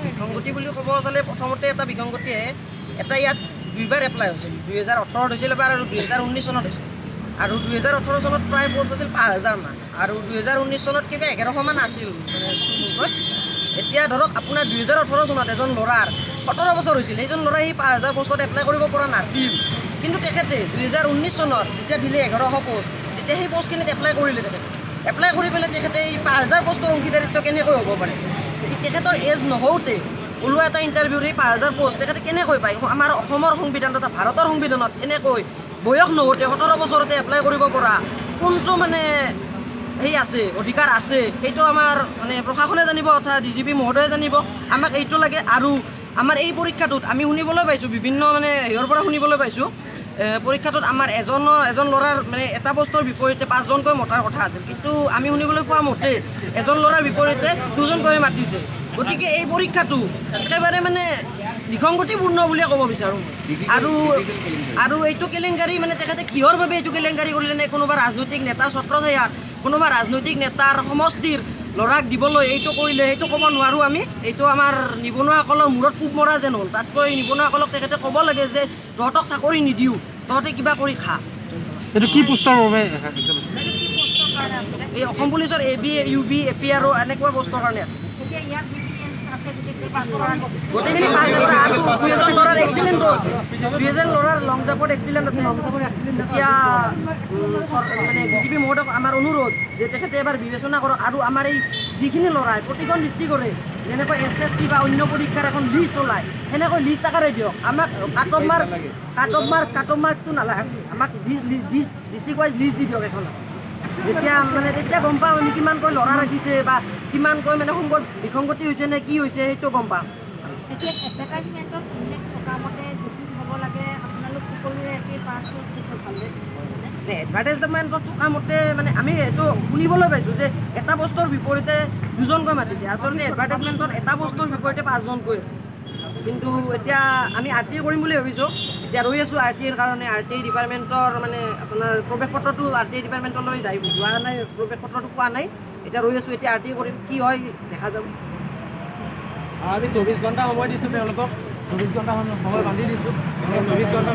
বিসংগতি বুলি ক'ব গ'লে প্ৰথমতে এটা বিসংগতি এটা ইয়াত দুইবাৰ এপ্লাই হৈছিল 2018 হৈছিল এবাৰ আৰু 2019 চনত হৈছিল আৰু 2018 চনত প্ৰায় পোষ্ট আছিল 5000 মান আৰু 2019 চনত কিবা 1100 মান আছিল এতিয়া ধৰক আপোনাৰ 2018 চনত এজন ল'ৰাৰ 17 বছৰ হৈছিল সেইজন ল'ৰাই সেই 5000 পোষ্টত এপ্লাই কৰিব পৰা নাছিল কিন্তু তেখেতে 2019 চনত যেতিয়া দিলে 1100 পোষ্ট তেতিয়া সেই পোষ্টখিনিত এপ্লাই কৰিলে তেখেতে এপ্লাই কৰি পেলাই তেখেতে এই 5000 পোষ্টৰ অংশীদাৰিত্ব কেনেকৈ হ'ব পাৰে তেখেতৰ এজ নহওঁতে ওলোৱা এটা ইণ্টাৰভিউৰ এই 5000 পোষ্ট তেখেতে কেনেকৈ পায় আমাৰ অসমৰ সংবিধানত ভাৰতৰ সংবিধানত এনেকৈ বয়স নহওঁতে 17 বছৰতে এপ্লাই কৰিব পৰা কোনটো মানে সেই আছে অধিকাৰ আছে সেইটো আমাৰ মানে প্ৰশাসনে জানিব অৰ্থাৎ DGP মহোদয়ে জানিব আমাক এইটো লাগে আৰু আমাৰ এই পৰীক্ষাটোত আমি শুনিবলৈ পাইছোঁ বিভিন্ন মানে হেৰিৰ পৰা শুনিবলৈ পাইছোঁ পৰীক্ষাটোত আমাৰ এজন ল'ৰাৰ মানে এটা পোষ্টৰ বিপৰীতে 5জনকৈ মতাৰ কথা আছিল কিন্তু আমি শুনিবলৈ পোৱা মতে এজন ল'ৰাৰ বিপৰীতে 2জনকৈ মাতিছে গতিকে এই পৰীক্ষাটো একেবাৰে মানে বিসংগতিপূৰ্ণ বুলিয়ে ক'ব বিচাৰোঁ আৰু এইটো কেলেংকাৰী মানে তেখেতে কিহৰ বাবে এইটো কেলেংকাৰী কৰিলে নে কোনোবা ৰাজনৈতিক নেতাৰ ছত্ৰছায়াত কোনোবা ৰাজনৈতিক নেতাৰ সমষ্টিৰ ল'ৰাক দিবলৈ এইটো কৰিলে সেইটো ক'ব নোৱাৰোঁ আমি এইটো আমাৰ নিবনুৱাসকলৰ মূৰত কোব মৰা যেন হ'ল তাতকৈ নিবনুৱাসকলক তেখেতে ক'ব লাগে যে তহঁতক চাকৰি নিদিওঁ তহঁতে কিবা কৰি খা এইটো কি পোষ্টৰ বাবে এই অসম পুলিচৰ AB UB AP আৰু এনেকুৱা পোষ্টৰ কাৰণে আছে গোটেইখিনি পাই যাব আৰু 2জন ল'ৰাৰ এক্সিলেণ্টো আছে 2জন ল'ৰাৰ লং জাম্পত এক্সিলেণ্ট আছে এতিয়া মানে DGP মহোদয়ক আমাৰ অনুৰোধ যে তেখেতে এবাৰ বিবেচনা কৰক আৰু আমাৰ এই যিখিনি ল'ৰাই প্ৰতিখন ডিষ্ট্ৰিক্টৰে যেনেকৈ SSC বা অন্য পৰীক্ষাৰ এখন লিষ্ট ওলায় সেনেকৈ লিষ্ট আকাৰে দিয়ক আমাক কাট অফ মাৰ্কটো নালাগে আমাক ডিষ্ট্ৰিক্ট ৱাইজ লিষ্ট দি দিয়ক এখন তেতিয়া গম পাম আমি কিমানকৈ ল'ৰা ৰাখিছে বা কিমানকৈ মানে বিসংগতি হৈছে নে কি হৈছে সেইটো গম পাম এডভাৰটাইজমেণ্টত থকা মতে মানে আমি এইটো শুনিবলৈ পাইছোঁ যে এটা পোষ্টৰ বিপৰীতে 2জনকৈ মাতিছে আচলতে এডভাৰটাইজমেণ্টত এটা পোষ্টৰ বিপৰীতে 5জনকৈ আছে কিন্তু এতিয়া আমি RTI কৰিম বুলি ভাবিছোঁ এতিয়া ৰৈ আছোঁ RTIৰ কাৰণে RTI ডিপাৰ্টমেণ্টৰ মানে আপোনাৰ প্ৰৱেশ পত্ৰটো RTI ডিপাৰ্টমেণ্টলৈ যোৱা নাই প্ৰৱেশ পত্ৰটো পোৱা নাই এতিয়া ৰৈ আছোঁ এতিয়া RTI কৰিম কি হয় দেখা যাব আমি 24 ঘণ্টা সময় দিছোঁ তেওঁলোকক 24 ঘণ্টা সময় বান্ধি দিছোঁ 24 ঘণ্টা